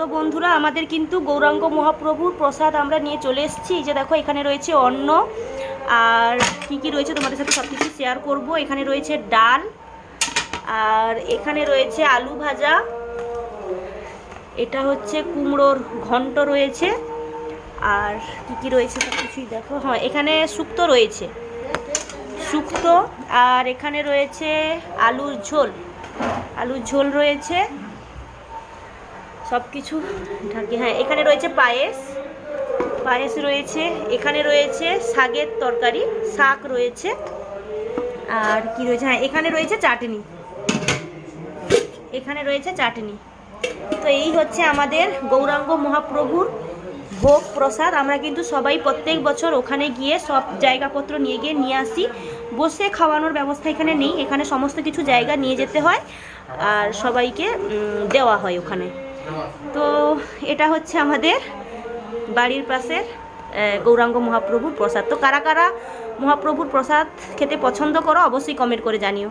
তো বন্ধুরা, আমাদের কিন্তু গৌরাঙ্গ মহাপ্রভুর প্রসাদ আমরা নিয়ে চলে এসেছি। এই যে দেখো, এখানে রয়েছে অন্ন, আর কি কি রয়েছে তোমাদের সাথে সব কিছু শেয়ার করব। এখানে রয়েছে ডাল, আর এখানে রয়েছে আলু ভাজা, এটা হচ্ছে কুমড়োর ঘন্ট রয়েছে, আর কি কি রয়েছে সব কিছুই দেখো। হ্যাঁ, এখানে শুক্তো রয়েছে, শুক্তো, আর এখানে রয়েছে আলুর ঝোল রয়েছে, সব কিছু ঢাকি। হ্যাঁ, এখানে রয়েছে পায়েস রয়েছে, এখানে রয়েছে শাকের তরকারি, শাক রয়েছে, আর কি রয়েছে, হ্যাঁ এখানে রয়েছে চাটনি। তো এই হচ্ছে আমাদের গৌরাঙ্গ মহাপ্রভুর ভোগ প্রসাদ। আমরা কিন্তু সবাই প্রত্যেক বছর ওখানে গিয়ে সব জায়গাপত্র নিয়ে আসি। বসে খাওয়ানোর ব্যবস্থা এখানে নেই, এখানে সমস্ত কিছু জায়গা নিয়ে যেতে হয় আর সবাইকে দেওয়া হয় ওখানে। তো এটা হচ্ছে আমাদের বাড়ির পাশের গৌরাঙ্গ মহাপ্রভুর প্রসাদ। তো কারা কারা মহাপ্রভুর প্রসাদ খেতে পছন্দ করো অবশ্যই কমেন্ট করে জানিও।